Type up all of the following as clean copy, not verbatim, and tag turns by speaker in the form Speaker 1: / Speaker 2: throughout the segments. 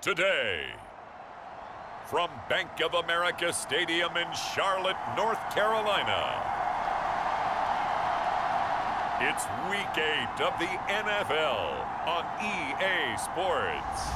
Speaker 1: today. From Bank of America Stadium in Charlotte, North Carolina, it's Week 8 of the NFL on EA Sports.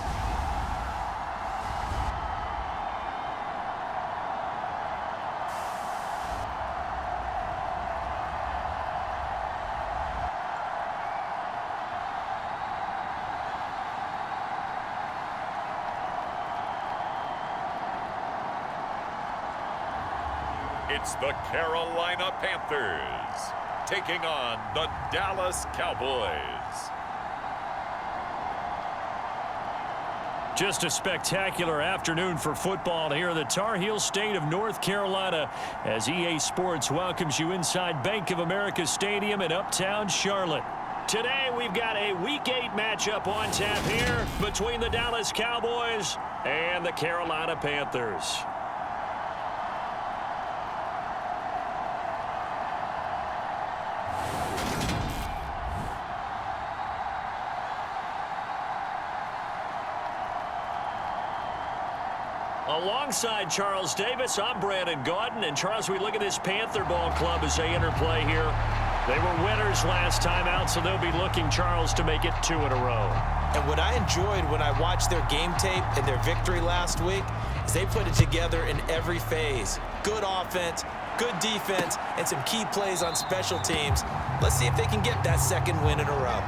Speaker 1: It's the Carolina Panthers taking on the Dallas Cowboys.
Speaker 2: Just a spectacular afternoon for football here in the Tar Heel state of North Carolina as EA Sports welcomes you inside Bank of America Stadium in uptown Charlotte. Today we've got a Week 8 matchup on tap here between the Dallas Cowboys and the Carolina Panthers. Alongside Charles Davis, I'm Brandon Gaudin. And Charles, we look at this Panther ball club as they interplay here. They were winners last time out, so they'll be looking, Charles, to make it 2 in a row.
Speaker 3: And what I enjoyed when I watched their game tape and their victory last week is they put it together in every phase. Good offense, good defense, and some key plays on special teams. Let's see if they can get that second win in a row.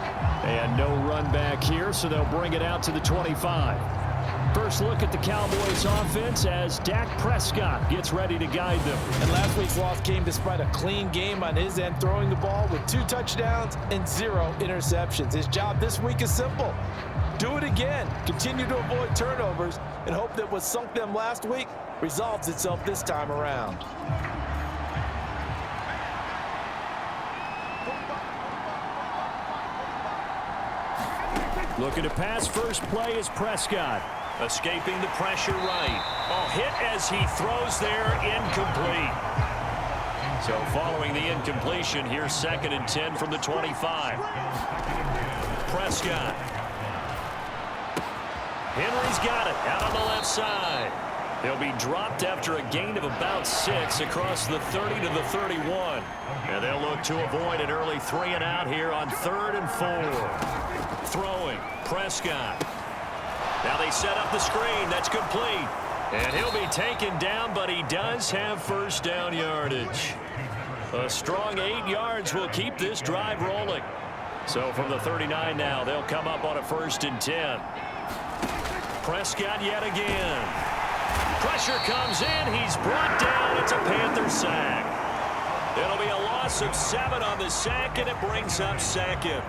Speaker 2: And no run back here, so they'll bring it out to the 25. First look at the Cowboys offense as Dak Prescott gets ready to guide them.
Speaker 3: And last week's loss came despite a clean game on his end, throwing the ball with 2 touchdowns and 0 interceptions. His job this week is simple. Do it again. Continue to avoid turnovers and hope that what sunk them last week resolves itself this time around.
Speaker 2: Looking to pass, first play is Prescott. Escaping the pressure right. Hit as he throws there, incomplete. So following the incompletion, here's 2nd and 10 from the 25. Prescott. Henry's got it out on the left side. He'll be dropped after a gain of about 6 across the 30 to the 31. And they'll look to avoid an early 3 and out here on 3rd and 4. Throwing, Prescott. Now they set up the screen. That's complete. And he'll be taken down, but he does have first down yardage. A strong 8 yards will keep this drive rolling. So from the 39 now, they'll come up on a 1st and 10. Prescott yet again. Pressure comes in. He's brought down. It's a Panther sack. It'll be a loss of 7 on the sack, and it brings up 2nd.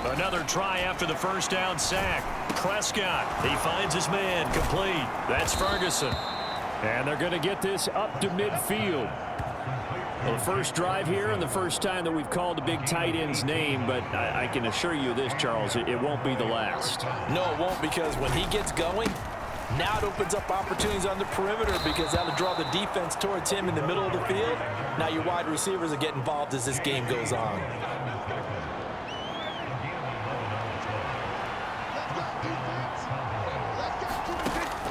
Speaker 2: Another try after the first down sack. Prescott, he finds his man, complete. That's Ferguson. And they're going to get this up to midfield. Well, the first drive here and the first time that we've called a big tight end's name, but I can assure you this, Charles, it won't be the last.
Speaker 3: No, it won't, because when he gets going, now it opens up opportunities on the perimeter because that'll draw the defense towards him in the middle of the field. Now your wide receivers will get involved as this game goes on.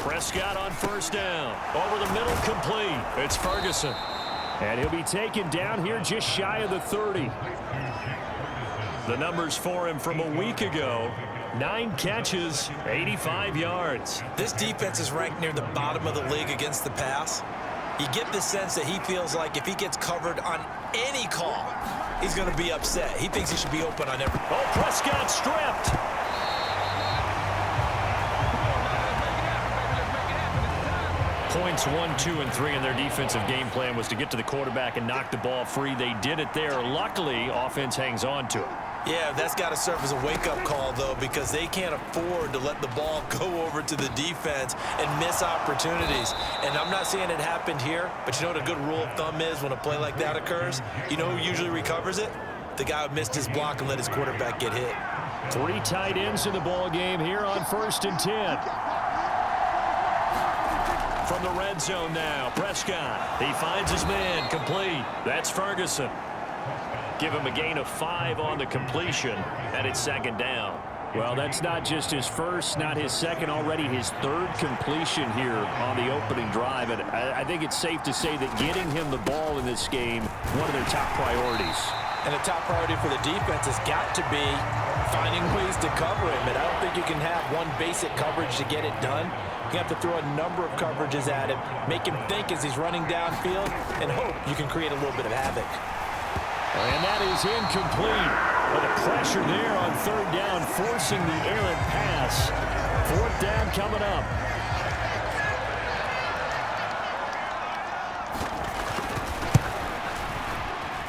Speaker 2: Prescott on first down. Over the middle, complete. It's Ferguson. And he'll be taken down here just shy of the 30. The numbers for him from a week ago. 9 catches, 85 yards.
Speaker 3: This defense is ranked near the bottom of the league against the pass. You get the sense that he feels like if he gets covered on any call, he's going to be upset. He thinks he should be open on every.
Speaker 2: Oh, Prescott stripped. Points 1, 2, and 3 in their defensive game plan was to get to the quarterback and knock the ball free. They did it there. Luckily, offense hangs on to it.
Speaker 3: Yeah, that's got to serve as a wake-up call, though, because they can't afford to let the ball go over to the defense and miss opportunities. And I'm not saying it happened here, but you know what a good rule of thumb is when a play like that occurs? You know who usually recovers it? The guy who missed his block and let his quarterback get hit.
Speaker 2: 3 tight ends in the ball game here on 1st and 10. From the red zone now, Prescott. He finds his man, complete. That's Ferguson. Give him a gain of 5 on the completion, and it's second down.
Speaker 4: Well, that's not just his first, not his second, already his third completion here on the opening drive. And I think it's safe to say that getting him the ball in this game, one of their top priorities.
Speaker 3: And the top priority for the defense has got to be finding ways to cover him. And I don't think you can have one basic coverage to get it done. You have to throw a number of coverages at him, make him think as he's running downfield, and hope you can create a little bit of havoc.
Speaker 4: And that is incomplete. But the pressure there on third down, forcing the errant pass. Fourth down coming up.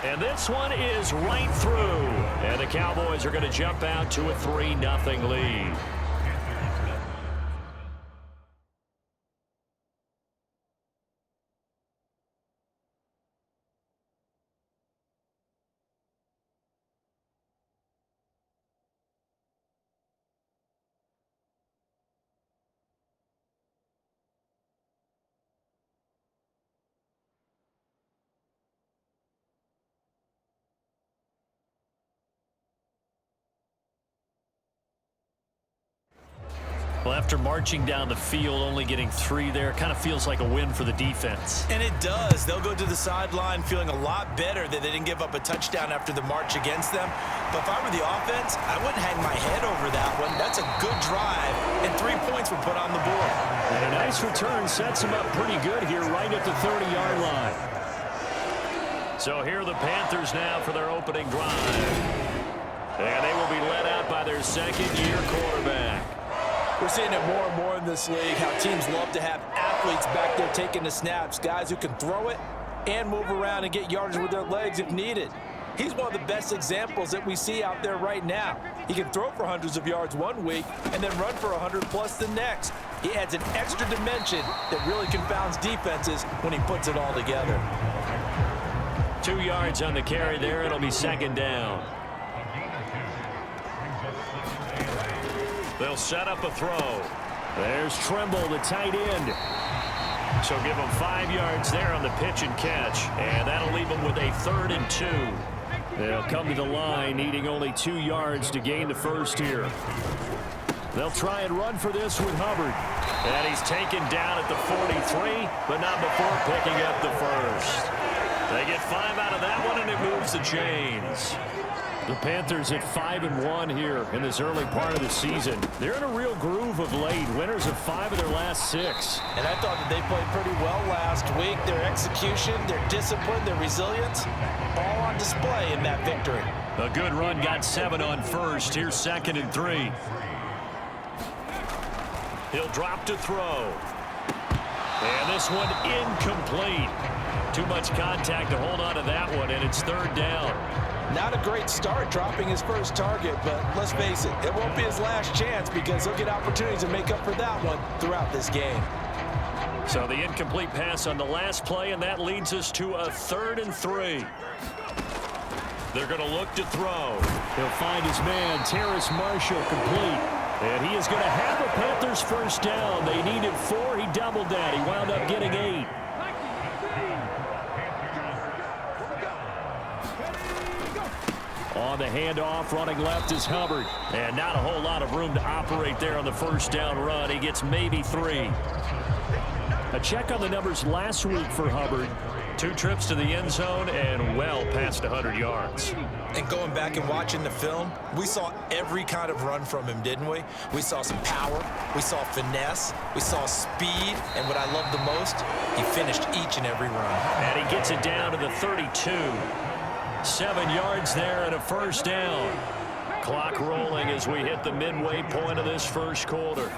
Speaker 2: And this one is right through. And the Cowboys are going to jump out to a 3-0 lead. Well, after marching down the field, only getting 3 there, kind of feels like a win for the defense.
Speaker 3: And it does. They'll go to the sideline feeling a lot better that they didn't give up a touchdown after the march against them. But if I were the offense, I wouldn't hang my head over that one. That's a good drive, and 3 points were put on the board.
Speaker 4: And a nice return sets him up pretty good here right at the 30-yard line.
Speaker 2: So here are the Panthers now for their opening drive. And they will be led out by their second-year quarterback.
Speaker 3: We're seeing it more and more in this league, how teams love to have athletes back there taking the snaps, guys who can throw it and move around and get yardage with their legs if needed. He's one of the best examples that we see out there right now. He can throw for hundreds of yards one week and then run for 100+ the next. He adds an extra dimension that really confounds defenses when he puts it all together.
Speaker 2: 2 yards on the carry there. It'll be second down. They'll set up a throw.
Speaker 4: There's Trimble, the tight end.
Speaker 2: So give them 5 yards there on the pitch and catch. And that'll leave them with a 3rd and 2.
Speaker 4: They'll come to the line, needing only 2 yards to gain the first here. They'll try and run for this with Hubbard.
Speaker 2: And he's taken down at the 43, but not before picking up the first. They get 5 out of that one, and it moves the chains.
Speaker 4: The Panthers at 5-1 here in this early part of the season. They're in a real groove of late. Winners of 5 of their last 6.
Speaker 3: And I thought that they played pretty well last week. Their execution, their discipline, their resilience, all on display in that victory.
Speaker 2: A good run got 7 on first. Here's 2nd and 3. He'll drop to throw. And this one incomplete. Too much contact to hold on to that one, and it's 3rd down.
Speaker 3: Not a great start dropping his first target, but let's face it, it won't be his last chance because he'll get opportunities to make up for that one throughout this game.
Speaker 2: So the incomplete pass on the last play, and that leads us to a 3rd and 3. They're going to look to throw.
Speaker 4: He'll find his man, Terrace Marshall, complete. And he is going to have a Panthers first down. They needed 4. He doubled that. He wound up getting 8. On the handoff, running left is Hubbard.
Speaker 2: And not a whole lot of room to operate there on the first down run. He gets maybe 3.
Speaker 4: A check on the numbers last week for Hubbard.
Speaker 2: 2 trips to the end zone and well past 100 yards.
Speaker 3: And going back and watching the film, we saw every kind of run from him, didn't we? We saw some power, we saw finesse, we saw speed, and what I love the most, he finished each and every run.
Speaker 2: And he gets it down to the 32. 7 yards there and a first down. Clock rolling as we hit the midway point of this first quarter.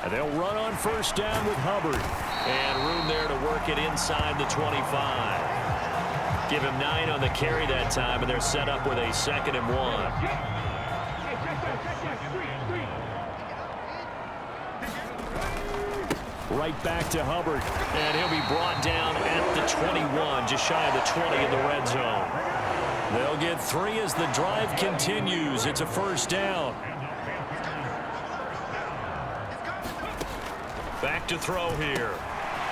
Speaker 4: And they'll run on first down with Hubbard.
Speaker 2: And room there to work it inside the 25. Give him 9 on the carry that time, and they're set up with a 2nd and 1.
Speaker 4: Right back to Hubbard.
Speaker 2: And he'll be brought down at the 21, just shy of the 20 in the red zone.
Speaker 4: They'll get 3 as the drive continues. It's a first down.
Speaker 2: Back to throw here.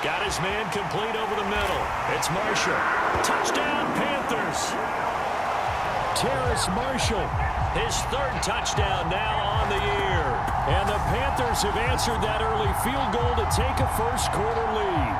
Speaker 2: Got his man complete over the middle. It's Marshall. Touchdown, Panthers.
Speaker 4: Terrace Marshall,
Speaker 2: His third touchdown now on the year.
Speaker 4: and the Panthers have answered that early field goal to take a first-quarter lead.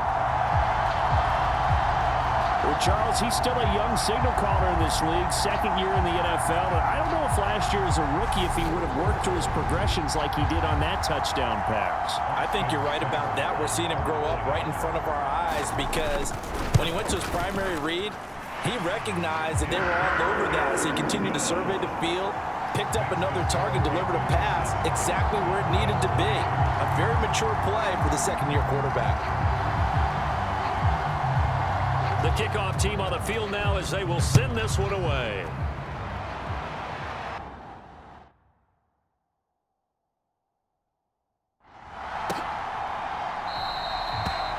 Speaker 4: Well, Charles, he's still a young signal caller in this league, second year in the NFL. And I don't know if last year as a rookie if he would have worked through his progressions like he did on that touchdown pass.
Speaker 3: I think you're right about that. We're seeing him grow up right in front of our eyes because when he went to his primary read, he recognized that they were all over that. So he continued to survey the field, picked up another target, delivered a pass exactly where it needed to be. A very mature play for the second-year quarterback.
Speaker 2: The kickoff team on the field now as they will send this one away.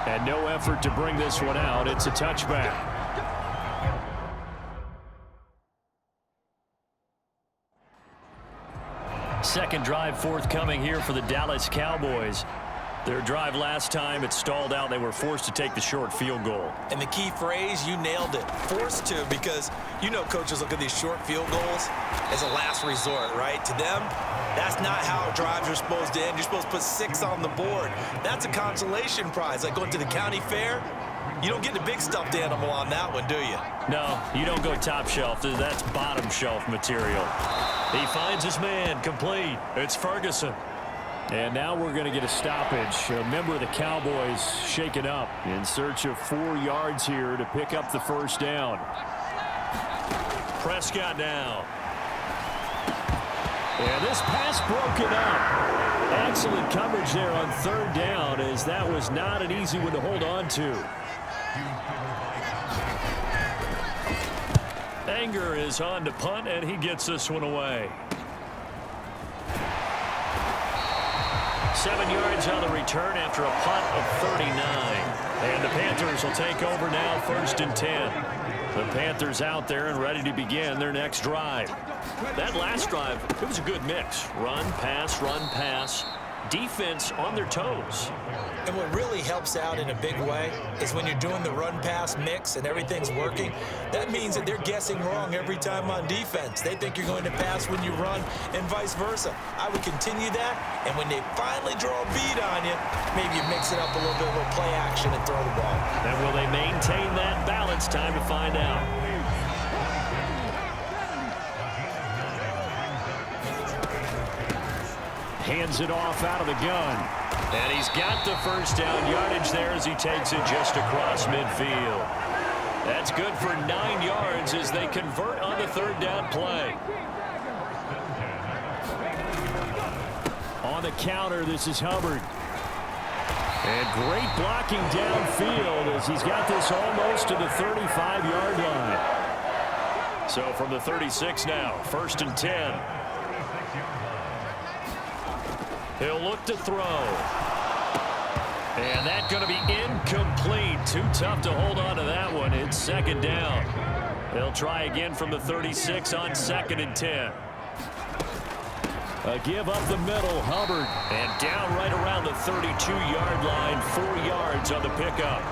Speaker 4: And no effort to bring this one out. It's a touchback.
Speaker 2: Second drive forthcoming here for the Dallas Cowboys. Their drive last time, it stalled out. They were forced to take the short field goal.
Speaker 3: And the key phrase, you nailed it. Forced to, because you know coaches look at these short field goals as a last resort, right? To them, that's not how drives are supposed to end. You're supposed to put 6 on the board. That's a consolation prize. Like going to the county fair, you don't get the big stuffed animal on that one, do you?
Speaker 2: No, you don't go top shelf. That's bottom shelf material. He finds his man complete. It's Ferguson.
Speaker 4: And now we're going to get a stoppage. A member of the Cowboys shaken up in search of 4 yards here to pick up the first down.
Speaker 2: Prescott now.
Speaker 4: And this pass broken up. Excellent coverage there on third down, as that was not an easy one to hold on to.
Speaker 2: Anger is on to punt, and he gets this one away. 7 yards on the return after a punt of 39. And the Panthers will take over now, 1st and 10. The Panthers out there and ready to begin their next drive. That last drive, it was a good mix. Run, pass. Defense on their toes.
Speaker 3: And what really helps out in a big way is when you're doing the run-pass mix and everything's working, that means that they're guessing wrong every time on defense. They think you're going to pass when you run and vice versa. I would continue that, and when they finally draw a bead on you, maybe you mix it up a little bit with play action and throw the ball.
Speaker 2: And will they maintain that balance? Time to find out.
Speaker 4: Hands it off out of the gun.
Speaker 2: And he's got the first down yardage there as he takes it just across midfield. That's good for 9 yards as they convert on the third down play.
Speaker 4: On the counter, this is Hubbard. And great blocking downfield as he's got this almost to the 35-yard line.
Speaker 2: So from the 36 now, 1st and 10. He'll look to throw. And that's going to be incomplete. Too tough to hold on to that one. It's 2nd down. They'll try again from the 36 on 2nd and 10.
Speaker 4: A give up the middle, Hubbard.
Speaker 2: And down right around the 32-yard line, 4 yards on the pickup.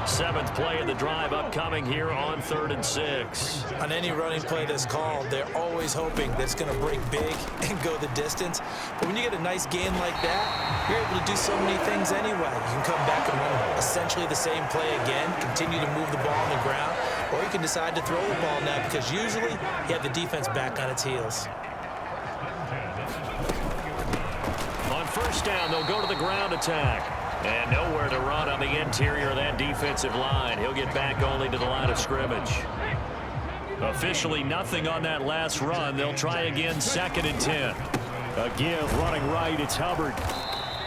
Speaker 2: 7th play of the drive upcoming here on 3rd and 6.
Speaker 3: On any running play that's called, they're always hoping that it's going to break big and go the distance. But when you get a nice gain like that, you're able to do so many things anyway. You can come back and run essentially the same play again, continue to move the ball on the ground, or you can decide to throw the ball now because usually you have the defense back on its heels.
Speaker 2: On 1st down, they'll go to the ground attack. And nowhere to run on the interior of that defensive line. He'll get back only to the line of scrimmage. Officially nothing on that last run. They'll try again 2nd and 10.
Speaker 4: A give running right, it's Hubbard.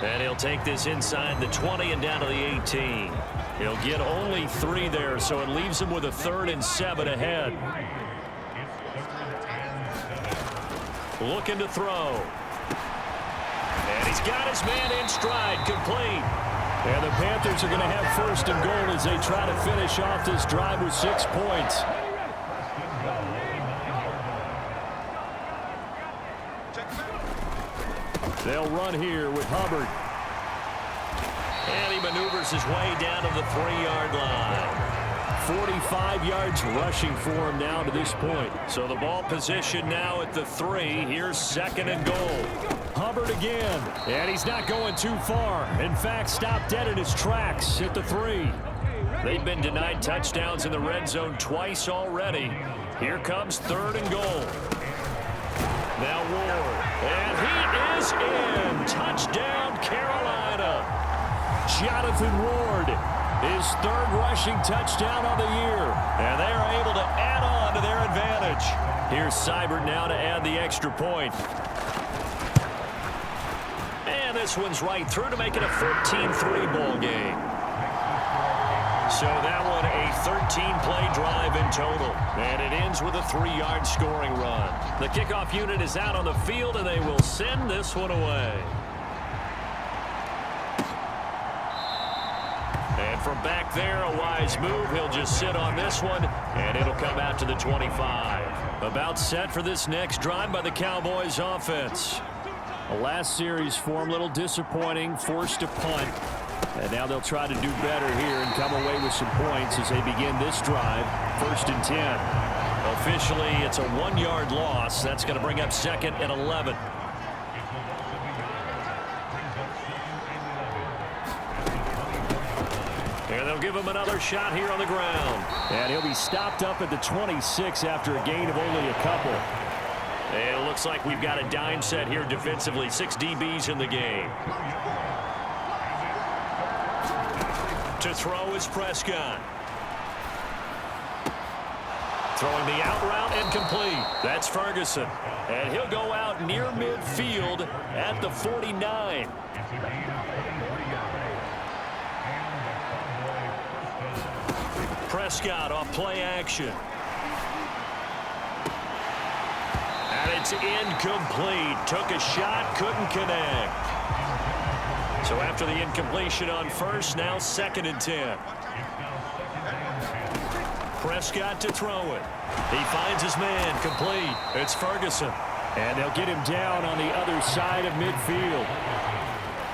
Speaker 2: And he'll take this inside the 20 and down to the 18. He'll get only 3 there, so it leaves him with a 3rd and 7 ahead. Looking to throw. And he's got his man in stride, complete.
Speaker 4: And the Panthers are going to have 1st and goal as they try to finish off this drive with 6 points. They'll run here with Hubbard.
Speaker 2: And he maneuvers his way down to the 3-yard line.
Speaker 4: 45 yards rushing for him now to this point.
Speaker 2: So the ball position now at the 3. Here's 2nd and goal.
Speaker 4: Hubbard again, and he's not going too far. In fact, stopped dead in his tracks at the 3.
Speaker 2: They've been denied touchdowns in the red zone twice already. Here comes 3rd and goal. Now Ward, and he is in. Touchdown, Carolina.
Speaker 4: Jonathan Ward, his 3rd rushing touchdown of the year.
Speaker 2: And they are able to add on to their advantage. Here's Seibert now to add the extra point. And this one's right through to make it a 14-3 ball game. So that one a 13-play drive in total. And it ends with a 3-yard scoring run. The kickoff unit is out on the field, and they will send this one away. And from back there, a wise move. He'll just sit on this one, and it'll come out to the 25. About set for this next drive by the Cowboys offense.
Speaker 4: The last series for him, a little disappointing, forced a punt. And now they'll try to do better here and come away with some points as they begin this drive. 1st and 10.
Speaker 2: Officially, it's a 1-yard loss. That's going to bring up 2nd and 11. And they'll give him another shot here on the ground.
Speaker 4: And he'll be stopped up at the 26 after a gain of only a couple.
Speaker 2: And it looks like we've got a dime set here defensively. 6 DBs in the game. To throw is Prescott. Throwing the out route and complete. That's Ferguson. And he'll go out near midfield at the 49. Prescott off play action. And it's incomplete. Took a shot, couldn't connect. So after the incompletion on first, now 2nd and 10. Prescott to throw it. He finds his man, complete. It's Ferguson.
Speaker 4: And they'll get him down on the other side of midfield.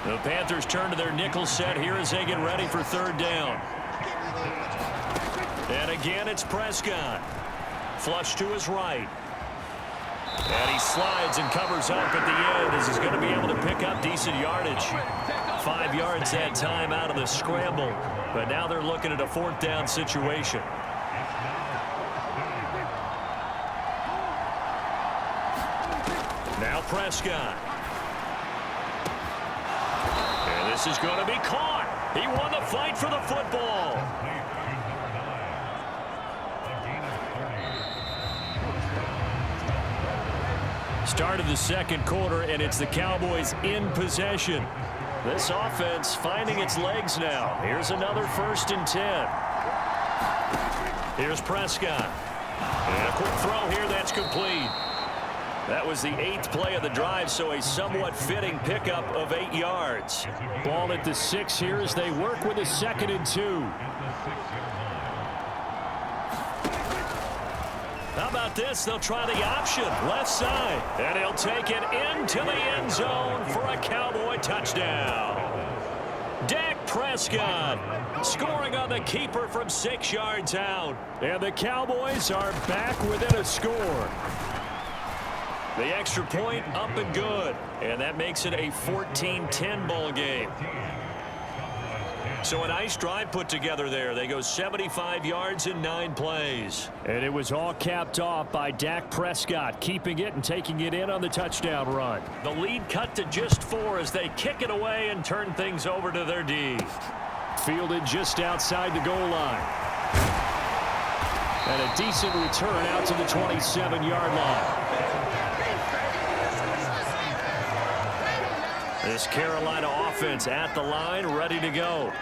Speaker 2: The Panthers turn to their nickel set here as they get ready for 3rd down. And again, it's Prescott. Flush to his right. And he slides and covers up at the end as he's going to be able to pick up decent yardage. 5 yards that time out of the scramble. But now they're looking at a 4th down situation. Now Prescott. And this is going to be caught. He won the fight for the football. Start of the 2nd quarter, and it's the Cowboys in possession. This offense finding its legs now. Here's another 1st and 10. Here's Prescott. And a quick throw here that's complete. That was the 8th play of the drive, so a somewhat fitting pickup of 8 yards.
Speaker 4: Ball at the 6 here as they work with a 2nd and 2.
Speaker 2: How about this? They'll try the option, left side. And he'll take it into the end zone for a Cowboy touchdown. Dak Prescott scoring on the keeper from 6 yards out.
Speaker 4: And the Cowboys are back within a score.
Speaker 2: The extra point up and good. And that makes it a 14-10 ball game. So a nice drive put together there. They go 75 yards in 9 plays.
Speaker 4: And it was all capped off by Dak Prescott, keeping it and taking it in on the touchdown run.
Speaker 2: The lead cut to just 4 as they kick it away and turn things over to their D.
Speaker 4: Fielded just outside the goal line. And a decent return out to the 27-yard line.
Speaker 2: This Carolina offense at the line, ready to go.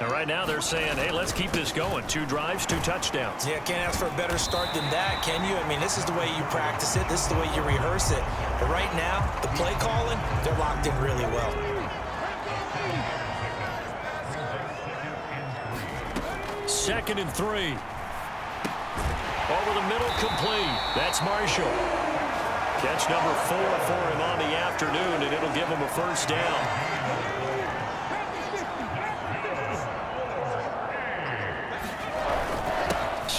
Speaker 2: And right now they're saying, hey, let's keep this going. 2 drives, 2 touchdowns.
Speaker 3: Yeah, can't ask for a better start than that, can you? I mean, this is the way you practice it. This is the way you rehearse it. But right now, the play calling, they're locked in really well.
Speaker 2: Second and 3. Over the middle, complete. That's Marshall. Catch number 4 for him on the afternoon, and it'll give him a 1st down.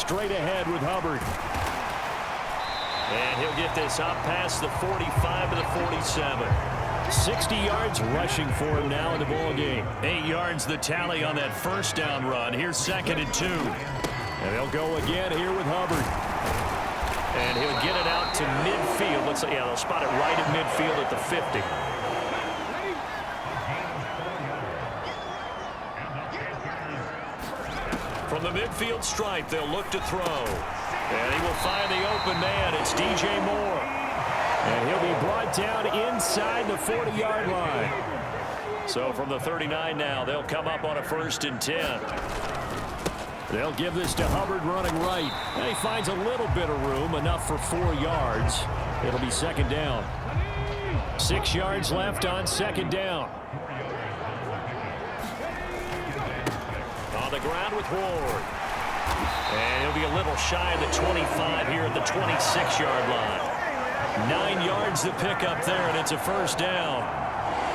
Speaker 4: straight ahead with Hubbard.
Speaker 2: And he'll get this up past the 45 to the 47.
Speaker 4: 60 yards rushing for him now in the ball game.
Speaker 2: 8 yards the tally on that first down run. Here's 2nd and 2.
Speaker 4: And they'll go again here with Hubbard.
Speaker 2: And he'll get it out to midfield. They'll spot it right at midfield at the 50. From the midfield stripe, they'll look to throw. And he will find the open man. It's DJ Moore.
Speaker 4: And he'll be brought down inside the 40-yard line.
Speaker 2: So from the 39 now, they'll come up on a 1st and 10.
Speaker 4: They'll give this to Hubbard running right. And he finds a little bit of room, enough for 4 yards. It'll be 2nd down. 6 yards left on 2nd down.
Speaker 2: On the ground with Ward. And he'll be a little shy of the 25 here at the 26-yard line. 9 yards to pick up there, and it's a 1st down.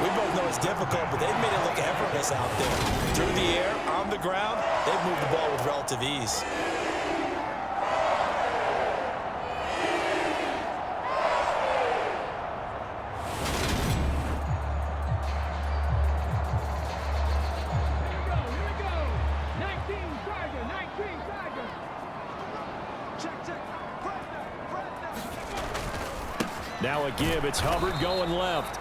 Speaker 3: We both know it's difficult, but they've made it look effortless out there. Through the air, on the ground, they've moved the ball with relative ease.
Speaker 4: Now a give. It's Hubbard going left.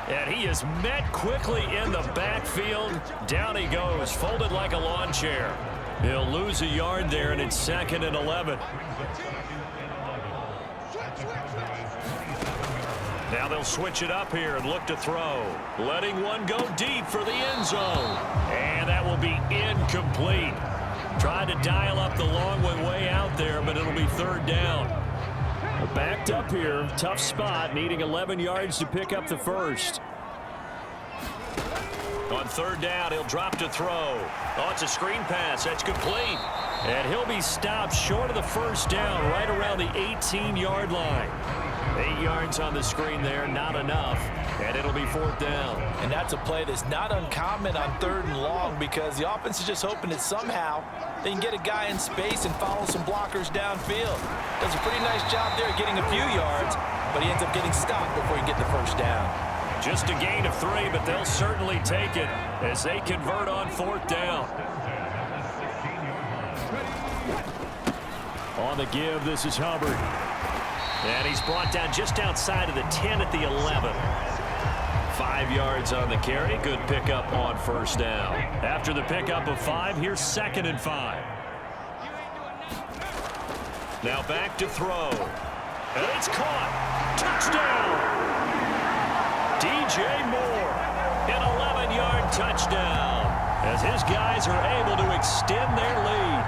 Speaker 2: And he is met quickly in the backfield. Down he goes, folded like a lawn chair. He'll lose a yard there, and it's 2nd and 11. Now they'll switch it up here and look to throw. Letting one go deep for the end zone. And that will be incomplete. Trying to dial up the long one way out there, but it'll be 3rd down.
Speaker 4: Backed up here. Tough spot. Needing 11 yards to pick up the 1st.
Speaker 2: On 3rd down, he'll drop to throw. Oh, it's a screen pass. That's complete.
Speaker 4: And he'll be stopped short of the 1st down, right around the 18-yard line.
Speaker 2: 8 yards on the screen there, not enough. And it'll be 4th down.
Speaker 3: And that's a play that's not uncommon on 3rd and long, because the offense is just hoping that somehow they can get a guy in space and follow some blockers downfield. Does a pretty nice job there getting a few yards, but he ends up getting stopped before he can get the 1st down.
Speaker 2: Just a gain of 3, but they'll certainly take it as they convert on 4th down.
Speaker 4: On the give, this is Hubbard.
Speaker 2: And he's brought down just outside of the 10 at the 11. 5 yards on the carry. Good pickup on 1st down. After the pickup of 5, here's 2nd and 5. Now back to throw. And it's caught. Touchdown! DJ Moore. An 11-yard touchdown as his guys are able to extend their lead.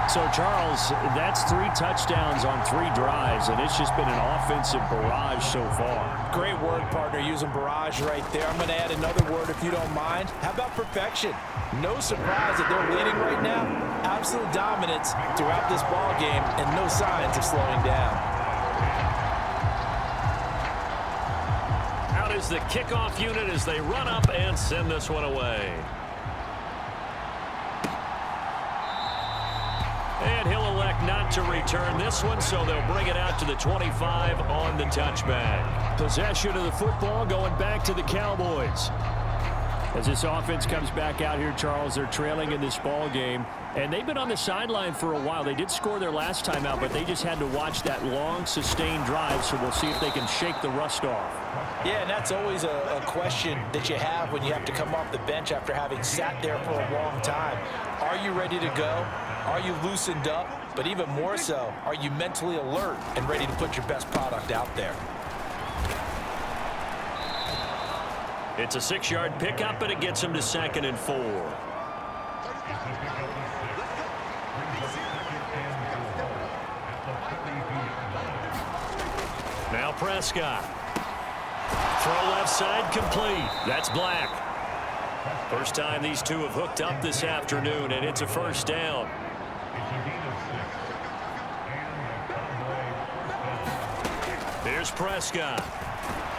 Speaker 4: So, Charles, that's 3 touchdowns on 3 drives, and it's just been an offensive barrage so far.
Speaker 3: Great word, partner, using barrage right there. I'm going to add another word if you don't mind. How about perfection? No surprise that they're leading right now. Absolute dominance throughout this ball game and no signs of slowing down.
Speaker 2: Out is the kickoff unit as they run up and send this one away. And he'll elect not to return this one, so they'll bring it out to the 25 on the touchback.
Speaker 4: Possession of the football going back to the Cowboys. As this offense comes back out here, Charles, they're trailing in this ball game, and they've been on the sideline for a while. They did score their last time out, but they just had to watch that long, sustained drive, so we'll see if they can shake the rust off.
Speaker 3: Yeah, and that's always a question that you have when you have to come off the bench after having sat there for a long time. Are you ready to go? Are you loosened up? But even more so, are you mentally alert and ready to put your best product out there?
Speaker 2: It's a 6-yard pickup, and it gets him to 2nd and 4. Now Prescott. Throw left side complete. That's Black. First time these two have hooked up this afternoon, and it's a 1st down. Here's Prescott.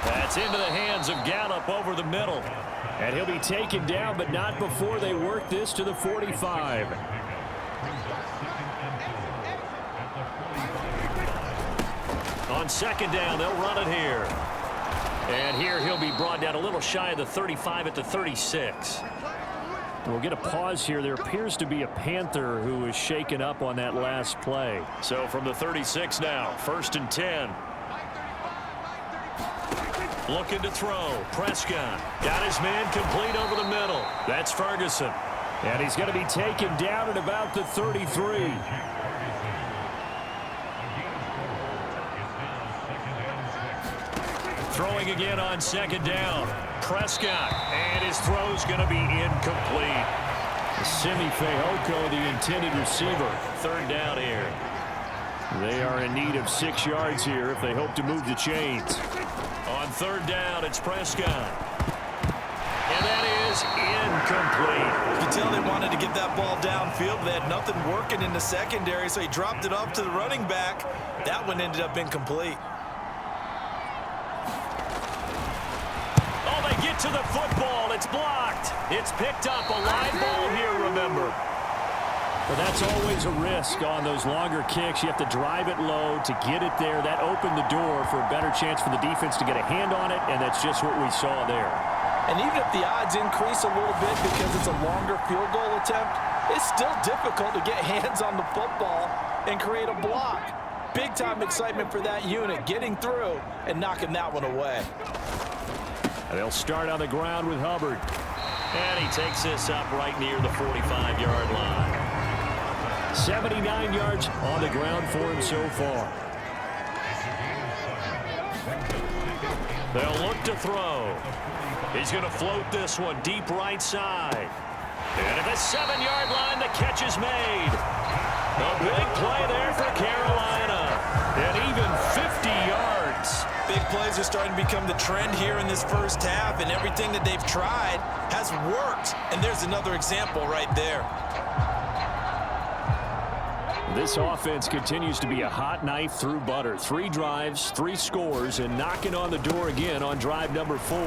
Speaker 2: That's into the hands of Gallup over the middle.
Speaker 4: And he'll be taken down, but not before they work this to the 45.
Speaker 2: On second down, they'll run it here. And here he'll be brought down a little shy of the 35 at the 36.
Speaker 4: We'll get a pause here. There appears to be a Panther who was shaken up on that last play.
Speaker 2: So from the 36 now, 1st and 10. Looking to throw. Prescott got his man complete over the middle. That's Ferguson.
Speaker 4: And he's going to be taken down at about the 33.
Speaker 2: Throwing again on second down. Prescott, and his throw's going to be incomplete.
Speaker 4: Simi Fehoko, the intended receiver.
Speaker 2: 3rd down here.
Speaker 4: They are in need of 6 yards here if they hope to move the chains.
Speaker 2: On 3rd down, it's Prescott. And that is incomplete.
Speaker 3: You can tell they wanted to get that ball downfield. They had nothing working in the secondary, so he dropped it off to the running back. That one ended up incomplete.
Speaker 2: Get to the football. It's blocked. It's picked up. A line ball here, remember.
Speaker 4: But that's always a risk on those longer kicks. You have to drive it low to get it there. That opened the door for a better chance for the defense to get a hand on it, and that's just what we saw there.
Speaker 3: And even if the odds increase a little bit because it's a longer field goal attempt, it's still difficult to get hands on the football and create a block. Big-time excitement for that unit, getting through and knocking that one away.
Speaker 4: They'll start on the ground with Hubbard.
Speaker 2: And he takes this up right near the 45-yard line.
Speaker 4: 79 yards on the ground for him so far.
Speaker 2: They'll look to throw. He's going to float this one deep right side. And at the 7-yard line, the catch is made. A big play there for Carolina. And even 50 yards.
Speaker 3: Big plays are starting to become the trend here in this first half, and everything that they've tried has worked. And there's another example right there.
Speaker 4: This offense continues to be a hot knife through butter. 3 drives, 3 scores, and knocking on the door again on drive number 4.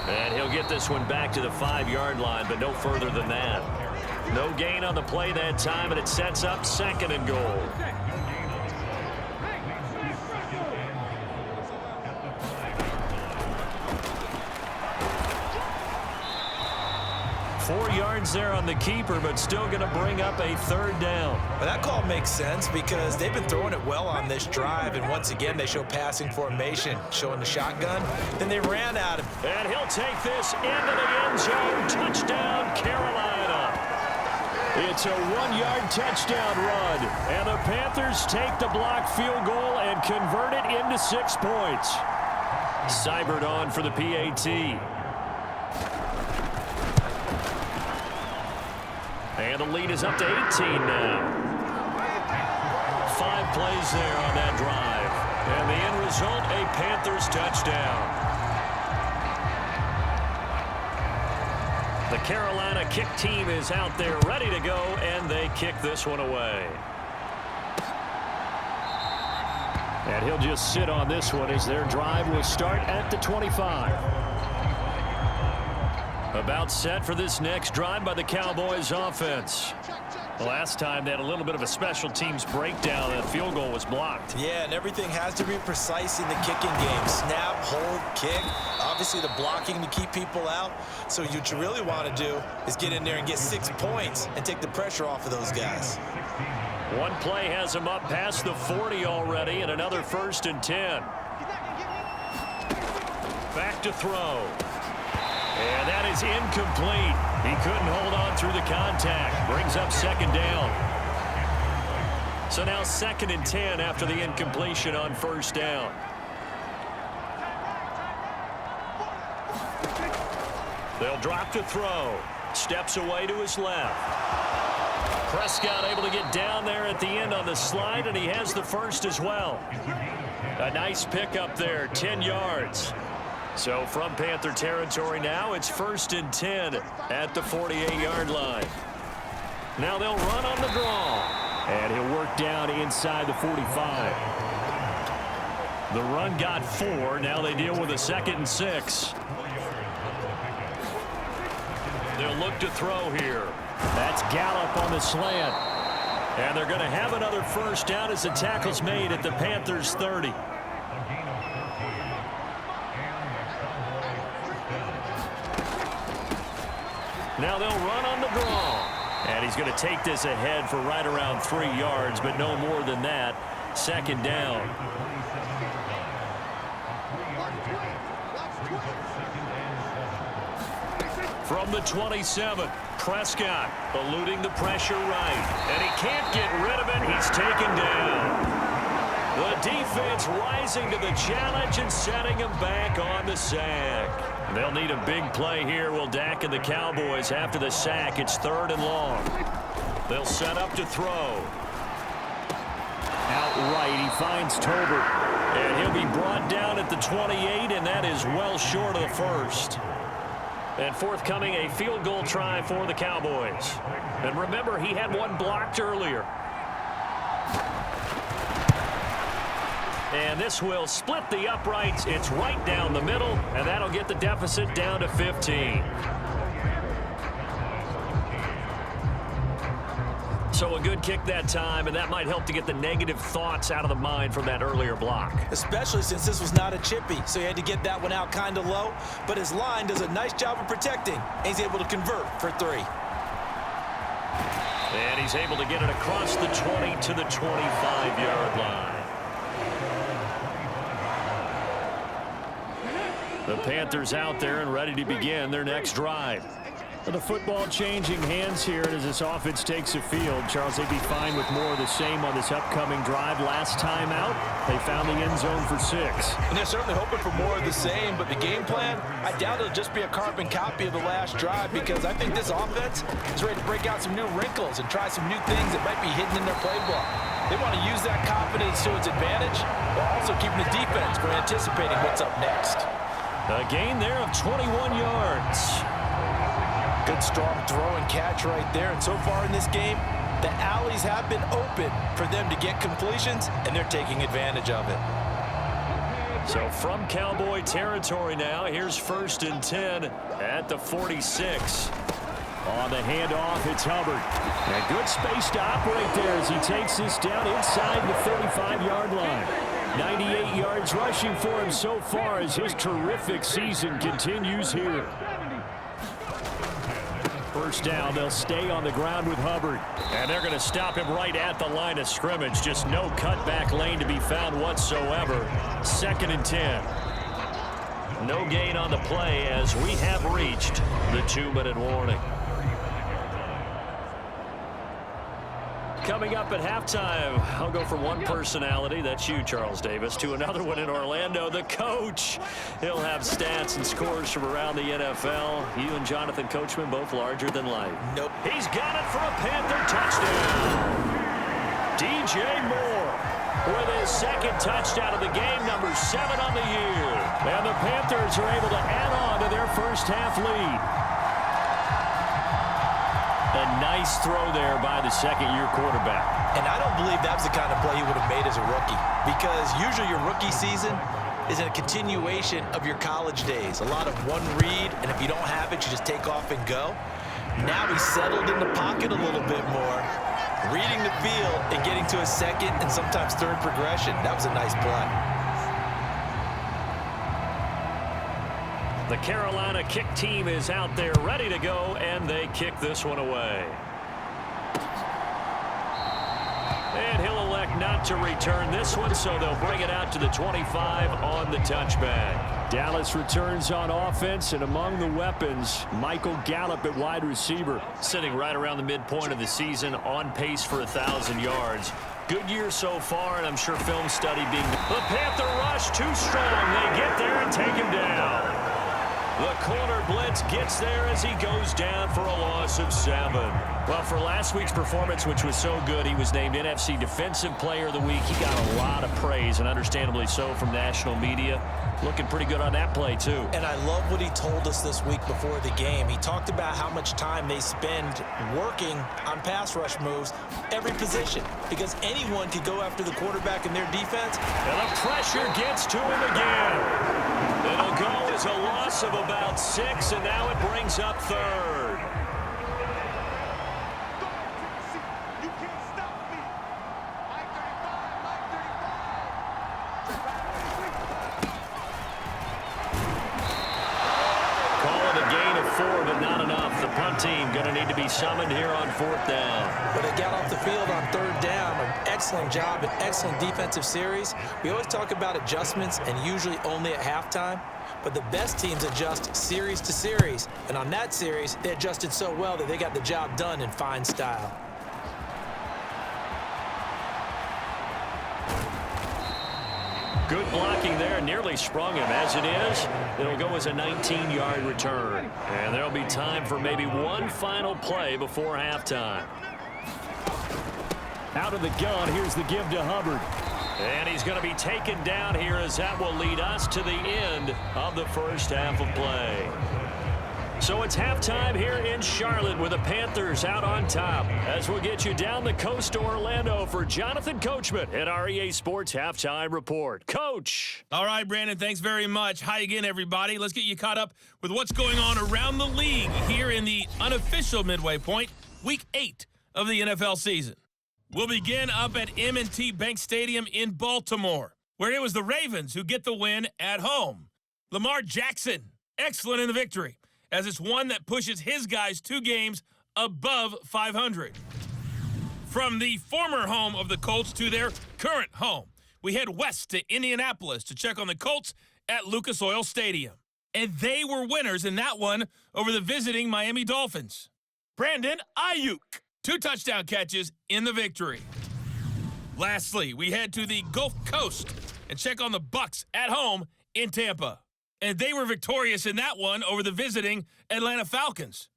Speaker 2: And he'll get this one back to the 5-yard line, but no further than that. No gain on the play that time, and it sets up 2nd and goal. 4 yards there on the keeper, but still going to bring up a 3rd down.
Speaker 3: Well, that call makes sense because they've been throwing it well on this drive, and once again they show passing formation, showing the shotgun. Then they ran at him.
Speaker 2: And he'll take this into the end zone. Touchdown, Carolina.
Speaker 4: It's a 1-yard touchdown run, and the Panthers take the blocked field goal and convert it into 6 points.
Speaker 2: Seibert on for the PAT. And the lead is up to 18 now. 5 plays there on that drive. And the end result, a Panthers touchdown. The Carolina kick team is out there ready to go, and they kick this one away.
Speaker 4: And he'll just sit on this one as their drive will start at the 25.
Speaker 2: About set for this next drive by the Cowboys offense. Last time they had a little bit of a special teams breakdown. That field goal was blocked.
Speaker 3: Yeah, and everything has to be precise in the kicking game. Snap, hold, kick. Obviously the blocking to keep people out. So what you really want to do is get in there and get 6 points and take the pressure off of those guys.
Speaker 2: One play has him up past the 40 already, and another 1st and 10. Back to throw. And that is incomplete. He couldn't hold on through the contact. Brings up 2nd down. So now 2nd and 10 after the incompletion on 1st down. They'll drop to throw. Steps away to his left. Prescott able to get down there at the end on the slide, and he has the 1st as well. A nice pickup there, 10 yards. So from Panther territory now, it's 1st and 10 at the 48-yard line. Now they'll run on the draw.
Speaker 4: And he'll work down inside the 45.
Speaker 2: The run got 4. Now they deal with a 2nd and 6. They'll look to throw here.
Speaker 4: That's Gallup on the slant.
Speaker 2: And they're going to have another first down as the tackle's made at the Panthers 30. Now they'll run on the draw. And he's going to take this ahead for right around 3 yards, but no more than that. Second down. From the 27, Prescott eluding the pressure right. And he can't get rid of it. He's taken down. The defense rising to the challenge and setting him back on the sack. They'll need a big play here, will Dak and the Cowboys. After the sack, it's 3rd and long. They'll set up to throw.
Speaker 4: Outright, he finds Tolbert.
Speaker 2: And he'll be brought down at the 28, and that is well short of the first. And forthcoming, a field goal try for the Cowboys. And remember, he had one blocked earlier. And this will split the uprights. It's right down the middle, and that'll get the deficit down to 15. So a good kick that time, and that might help to get the negative thoughts out of the mind from that earlier block.
Speaker 3: Especially since this was not a chippy, so he had to get that one out kind of low. But his line does a nice job of protecting, and he's able to convert for 3.
Speaker 2: And he's able to get it across the 20 to the 25-yard line. The Panthers out there and ready to begin their next drive.
Speaker 4: The football changing hands here as this offense takes the field. Charles, they'd be fine with more of the same on this upcoming drive. Last time out, they found the end zone for 6.
Speaker 3: And they're certainly hoping for more of the same, but the game plan, I doubt it'll just be a carbon copy of the last drive, because I think this offense is ready to break out some new wrinkles and try some new things that might be hidden in their playbook. They want to use that confidence to its advantage, while also keeping the defense from anticipating what's up next.
Speaker 2: A gain there of 21 yards.
Speaker 3: Good strong throw and catch right there. And so far in this game, the alleys have been open for them to get completions, and they're taking advantage of it.
Speaker 2: So from Cowboy territory now, here's 1st and 10 at the 46.
Speaker 4: On the handoff, it's Hubbard. And good space to operate there as he takes this down inside the 35-yard line. 98 yards rushing for him so far as his terrific season continues here. First down, they'll stay on the ground with Hubbard.
Speaker 2: And they're going to stop him right at the line of scrimmage. Just no cutback lane to be found whatsoever. 2nd and 10. No gain on the play as we have reached the 2-minute warning. Coming up at halftime, I'll go from one personality, that's you, Charles Davis, to another one in Orlando, the coach. He'll have stats and scores from around the NFL. You and Jonathan Coachman both larger than life.
Speaker 3: Nope.
Speaker 2: He's got it for a Panther touchdown. DJ Moore with his 2nd touchdown of the game, number 7 on the year. And the Panthers are able to add on to their first half lead. A nice throw there by the 2nd-year quarterback.
Speaker 3: And I don't believe that's the kind of play he would have made as a rookie, because usually your rookie season is a continuation of your college days. A lot of one read, and if you don't have it, you just take off and go. Now he's settled in the pocket a little bit more, reading the field and getting to a 2nd and sometimes 3rd progression. That was a nice play.
Speaker 2: The Carolina kick team is out there ready to go, and they kick this one away. And he'll elect not to return this one, so they'll bring it out to the 25 on the touchback.
Speaker 4: Dallas returns on offense, and among the weapons, Michael Gallup at wide receiver.
Speaker 2: Sitting right around the midpoint of the season, on pace for 1,000 yards. Good year so far, and I'm sure film study being... The Panther rush too strong. They get there and take him down. The corner blitz gets there as he goes down for a loss of 7. Well, for last week's performance, which was so good, he was named NFC Defensive Player of the Week. He got a lot of praise, and understandably so, from national media. Looking pretty good on that play, too.
Speaker 3: And I love what he told us this week before the game. He talked about how much time they spend working on pass rush moves, every position, because anyone could go after the quarterback in their defense.
Speaker 2: And the pressure gets to him again. It'll go as a loss of about 6, and now it brings up 3rd. going to need to be summoned here on 4th down.
Speaker 3: But they got off the field on 3rd down. An excellent job, an excellent defensive series. We always talk about adjustments and usually only at halftime. But the best teams adjust series to series. And on that series, they adjusted so well that they got the job done in fine style.
Speaker 2: Good blocking there, nearly sprung him. As it is, it'll go as a 19-yard return. And there'll be time for maybe one final play before halftime.
Speaker 4: Out of the gun, here's the give to Hubbard.
Speaker 2: And he's going to be taken down here as that will lead us to the end of the first half of play. So it's halftime here in Charlotte with the Panthers out on top. As we'll get you down the coast to Orlando for Jonathan Coachman at our EA Sports Halftime Report. Coach.
Speaker 5: All right, Brandon, thanks very much. Hi again, everybody. Let's get you caught up with what's going on around the league here in the unofficial midway point, Week 8 of the NFL season. We'll begin up at M&T Bank Stadium in Baltimore, where it was the Ravens who get the win at home. Lamar Jackson, excellent in the victory, as it's one that pushes his guys 2 games above 500. From the former home of the Colts to their current home, we head west to Indianapolis to check on the Colts at Lucas Oil Stadium. And they were winners in that one over the visiting Miami Dolphins. Brandon Ayuk, 2 touchdown catches in the victory. Lastly, we head to the Gulf Coast and check on the Bucs at home in Tampa. And they were victorious in that one over the visiting Atlanta Falcons.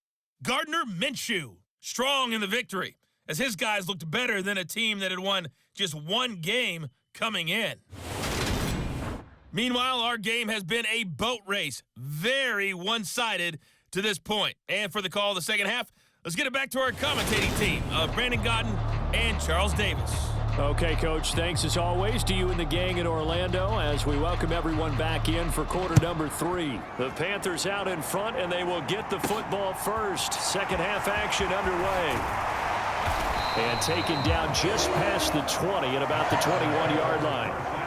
Speaker 5: Gardner Minshew, strong in the victory, as his guys looked better than a team that had won just 1 game coming in. Meanwhile, our game has been a boat race, very one-sided to this point. And for the call of the second half, let's get it back to our commentating team of Brandon Godden and Charles Davis.
Speaker 4: Okay, Coach, thanks as always to you and the gang in Orlando as we welcome everyone back in for quarter number 3.
Speaker 2: The Panthers out in front, and they will get the football first. Second half action underway.
Speaker 4: And taken down just past the 20 at about the 21-yard line.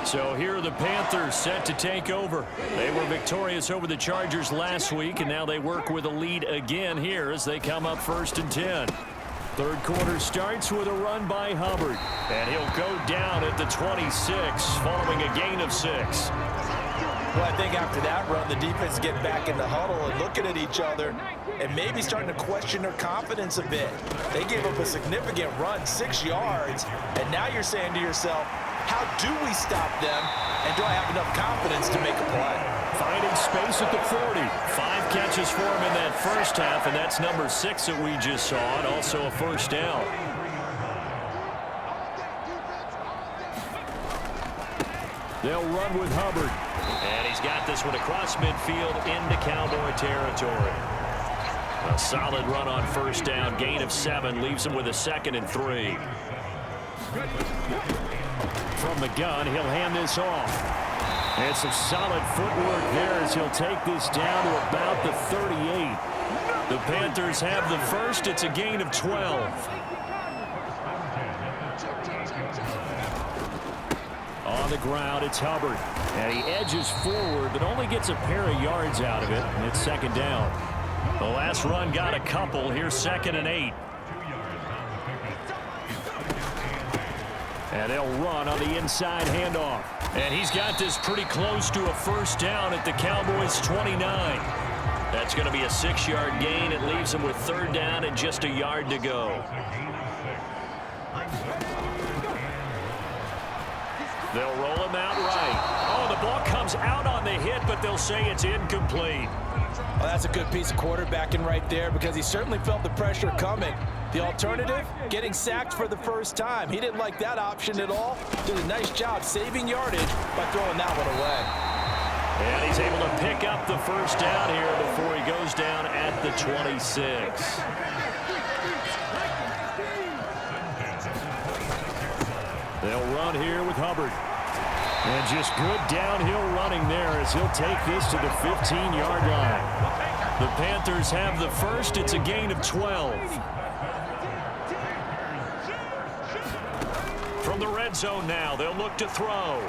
Speaker 2: So here are the Panthers set to take over. They were victorious over the Chargers last week, and now they work with a lead again here as they come up 1st and 10.
Speaker 4: Third quarter starts with a run by Hubbard.
Speaker 2: And he'll go down at the 26 following a gain of 6.
Speaker 3: Well, I think after that run, the defense get back in the huddle and looking at each other and maybe starting to question their confidence a bit. They gave up a significant run, 6 yards, and now you're saying to yourself, how do we stop them, and do I have enough confidence to make a play?
Speaker 2: Finding space at the 40. 5 catches for him in that first half, and that's number 6 that we just saw, and also a first down.
Speaker 4: They'll run with Hubbard.
Speaker 2: And he's got this one across midfield into Cowboy territory. A solid run on first down, gain of 7, leaves him with a 2nd and 3.
Speaker 4: From the gun, he'll hand this off. And some solid footwork there as he'll take this down to about the 38.
Speaker 2: The Panthers have the first. It's a gain of 12.
Speaker 4: On the ground, it's Hubbard. And he edges forward, but only gets a pair of yards out of it, and it's 2nd down.
Speaker 2: The last run got a couple. Here's 2nd and 8.
Speaker 4: And they'll run on the inside handoff.
Speaker 2: And he's got this pretty close to a first down at the Cowboys' 29. That's going to be a 6-yard gain. It leaves him with 3rd down and just a yard to go. They'll roll him out right. Oh, the ball comes out on the hit, but they'll say it's incomplete.
Speaker 3: Well, that's a good piece of quarterbacking right there because he certainly felt the pressure coming. The alternative, getting sacked for the first time. He didn't like that option at all. Did a nice job saving yardage by throwing that one away.
Speaker 2: And he's able to pick up the first down here before he goes down at the 26.
Speaker 4: They'll run here with Hubbard. And just good downhill running there as he'll take this to the 15-yard line.
Speaker 2: The Panthers have the first. It's a gain of 12. From the red zone now, they'll look to throw.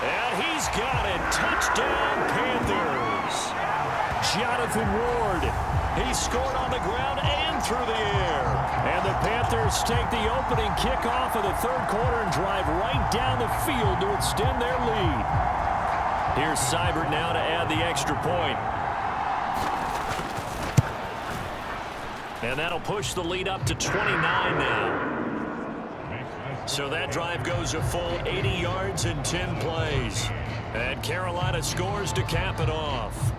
Speaker 2: And he's got it. Touchdown, Panthers. Jonathan Ward. He scored on the ground and through the air.
Speaker 4: And the Panthers take the opening kickoff of the third quarter and drive right down the field to extend their lead.
Speaker 2: Here's Seibert now to add the extra point. And that'll push the lead up to 29 now. So that drive goes a full 80 yards in 10 plays. And Carolina scores to cap it off.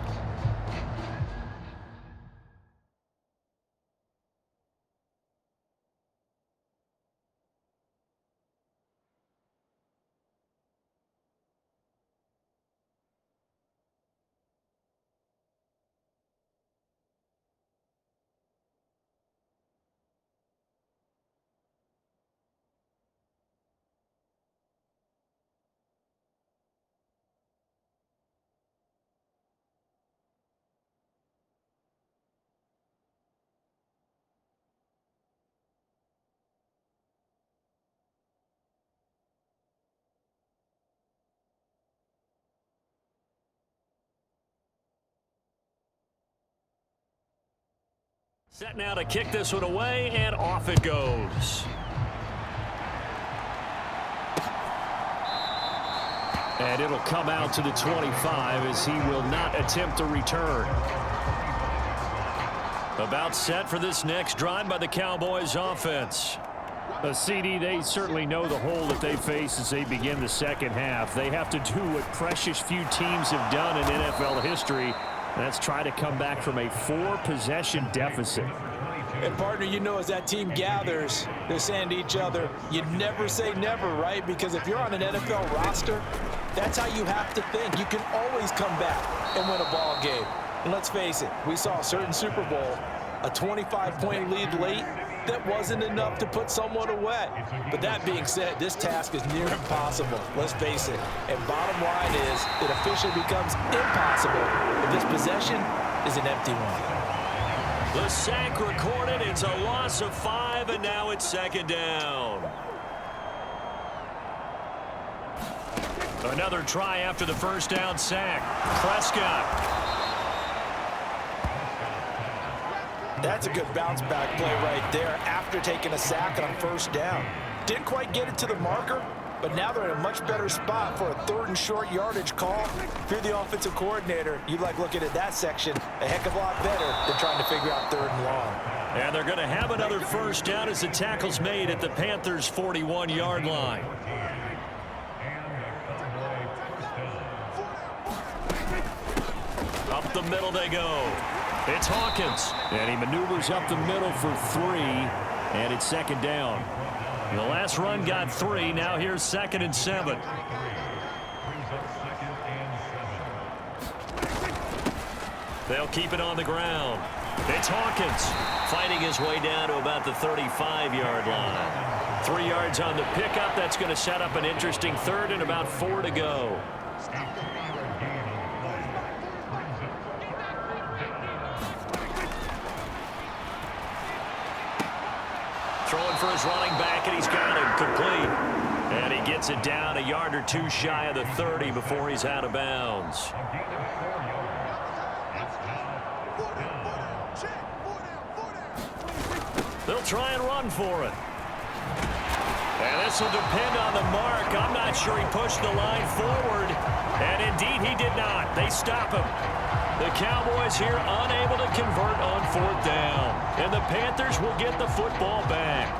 Speaker 2: Set now to kick this one away, and off it goes.
Speaker 4: And it'll come out to the 25 as he will not attempt to return.
Speaker 2: About set for this next drive by the Cowboys offense.
Speaker 4: CD, they certainly know the hole that they face as they begin the second half. They have to do what precious few teams have done in NFL history. That's try to come back from a 4-possession deficit.
Speaker 3: And, partner, you know, as that team gathers, they're saying to each other, you never say never, right? Because if you're on an NFL roster, that's how you have to think. You can always come back and win a ball game. And let's face it, we saw a certain Super Bowl, a 25-point lead late, that wasn't enough to put someone away. But that being said, this task is near impossible. Let's face it. And bottom line is, it officially becomes impossible if this possession is an empty one.
Speaker 2: The sack recorded. It's a loss of 5, and now it's second down. Another try after the first down sack. Prescott.
Speaker 3: That's a good bounce-back play right there after taking a sack on first down. Didn't quite get it to the marker, but now they're in a much better spot for a 3rd and short yardage call. If you're the offensive coordinator, you like looking at that section a heck of a lot better than trying to figure out 3rd and long.
Speaker 2: And they're going to have another first down as the tackle's made at the Panthers' 41-yard line. Up the middle they go. It's Hawkins.
Speaker 4: And he maneuvers up the middle for 3, and it's second down.
Speaker 2: The last run got 3. Now here's 2nd and 7. They'll keep it on the ground. It's Hawkins fighting his way down to about the 35-yard line. 3 yards on the pickup. That's going to set up an interesting 3rd and about 4 to go. Throwing for his running back, and he's got him complete. And he gets it down a yard or 2 shy of the 30 before he's out of bounds. They'll try and run for it. And this will depend on the mark. I'm not sure he pushed the line forward. And indeed, he did not. They stop him. The Cowboys here unable to convert on 4th down. And the Panthers will get the football back.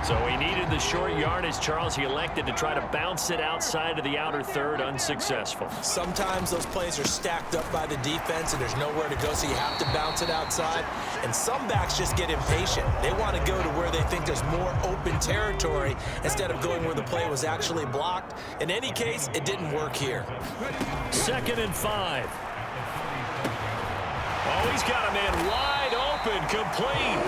Speaker 2: So he needed the short yardage, Charles. He elected to try to bounce it outside of the outer 3rd, unsuccessful.
Speaker 3: Sometimes those plays are stacked up by the defense and there's nowhere to go, so you have to bounce it outside. And some backs just get impatient. They want to go to where they think there's more open territory instead of going where the play was actually blocked. In any case, it didn't work here.
Speaker 2: 2nd and 5. Oh, he's got a man wide open, complete.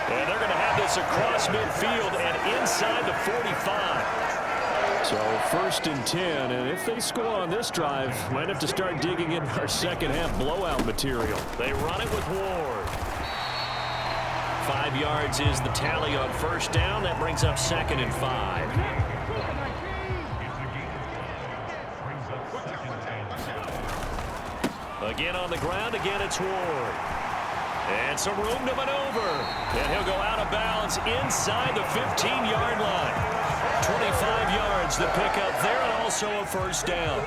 Speaker 2: And they're going to have this across midfield and inside the 45.
Speaker 4: So 1st and 10, and if they score on this drive, might have to start digging in our second half blowout material.
Speaker 2: They run it with Ward. 5 yards is the tally on 1st down. That brings up 2nd and 5. Again on the ground, again it's Ward. And some room to maneuver. And he'll go out of bounds inside the 15-yard line. 25 yards to pick up there, and also a first down.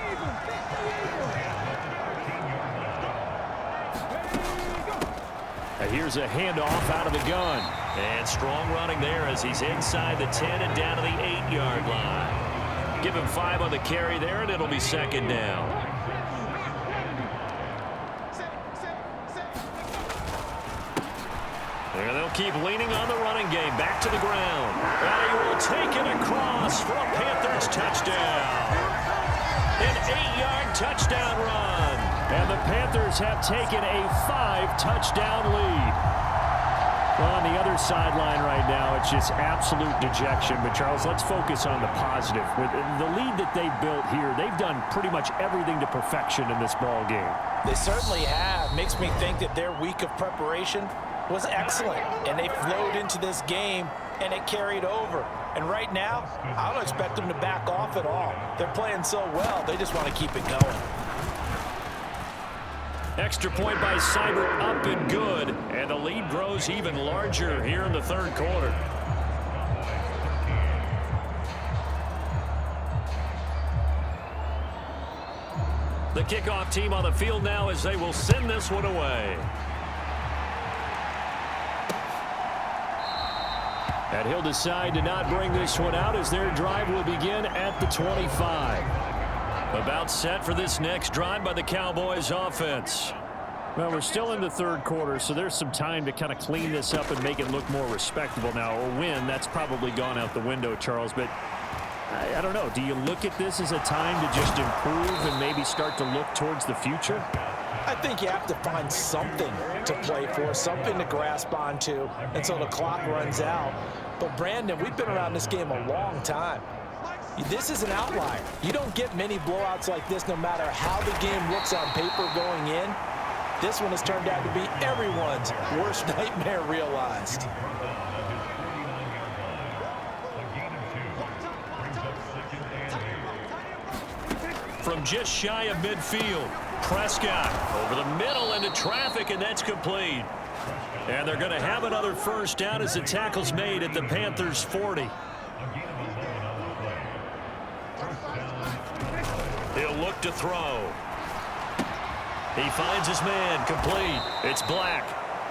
Speaker 4: And here's a handoff out of the gun.
Speaker 2: And strong running there as he's inside the 10 and down to the 8-yard line. Give him 5 on the carry there, and it'll be second down. And they'll keep leaning on the running game. Back to the ground. And he will take it across for a Panthers touchdown. An 8-yard touchdown run.
Speaker 4: And the Panthers have taken a 5-touchdown lead. Well, on the other sideline right now, it's just absolute dejection. But, Charles, let's focus on the positive. With the lead that they've built here, they've done pretty much everything to perfection in this ball game.
Speaker 3: They certainly have. Makes me think that their week of preparation was excellent, and they flowed into this game, and it carried over. And right now, I don't expect them to back off at all. They're playing so well, they just want to keep it going.
Speaker 2: Extra point by Seibert, up and good, and the lead grows even larger here in the third quarter. The kickoff team on the field now as they will send this one away.
Speaker 4: And he'll decide to not bring this one out as their drive will begin at the 25.
Speaker 2: About set for this next drive by the Cowboys offense.
Speaker 4: Well, we're still in the third quarter, so there's some time to kind of clean this up and make it look more respectable now. A win, that's probably gone out the window, Charles. But I don't know. Do you look at this as a time to just improve and maybe start to look towards the future?
Speaker 3: I think you have to find something to play for, something to grasp onto until the clock runs out. But, Brandon, we've been around this game a long time. This is an outlier. You don't get many blowouts like this no matter how the game looks on paper going in. This one has turned out to be everyone's worst nightmare realized.
Speaker 2: From just shy of midfield, Prescott over the middle into traffic, and that's complete. And they're going to have another first down as the tackle's made at the Panthers' 40. He'll look to throw. He finds his man, complete. It's Black.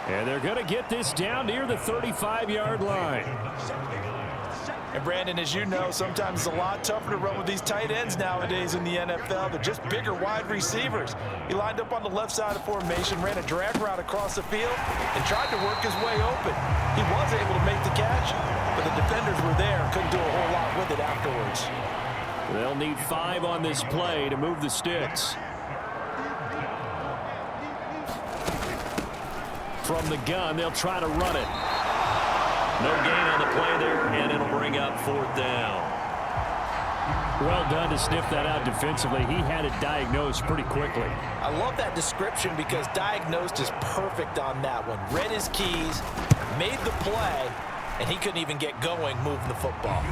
Speaker 4: And they're going to get this down near the 35-yard line.
Speaker 3: And, Brandon, as you know, sometimes it's a lot tougher to run with these tight ends nowadays in the NFL. They're just bigger wide receivers. He lined up on the left side of formation, ran a drag route across the field, and tried to work his way open. He was able to make the catch, but the defenders were there and couldn't do a whole lot with it afterwards.
Speaker 4: They'll need 5 on this play to move the sticks. From the gun, they'll try to run it.
Speaker 2: No gain on the play there, and it'll bring up fourth down.
Speaker 4: Well done to sniff that out defensively. He had it diagnosed pretty quickly.
Speaker 3: I love that description because diagnosed is perfect on that one. Read his keys, made the play, and he couldn't even get going moving the football.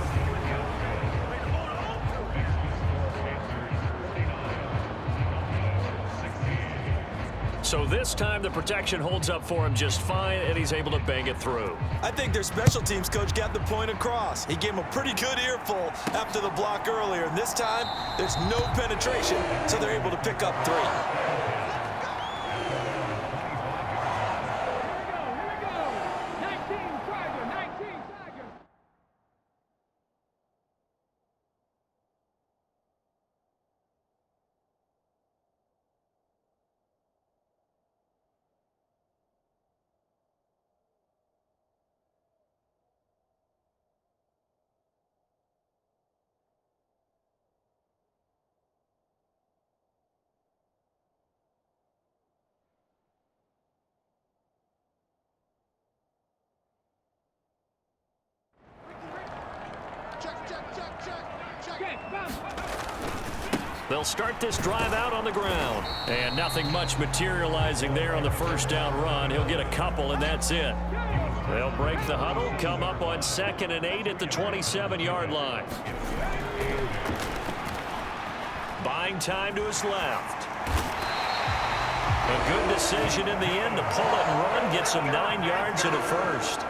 Speaker 2: So this time the protection holds up for him just fine, and he's able to bang it through.
Speaker 3: I think their special teams coach got the point across. He gave him a pretty good earful after the block earlier, and this time there's no penetration, so they're able to pick up 3.
Speaker 2: They'll start this drive out on the ground. And nothing much materializing there on the first down run. He'll get a couple, and that's it. They'll break the huddle, come up on 2nd and 8 at the 27-yard line. Buying time to his left. A good decision in the end to pull it and run, get some 9 yards and a first.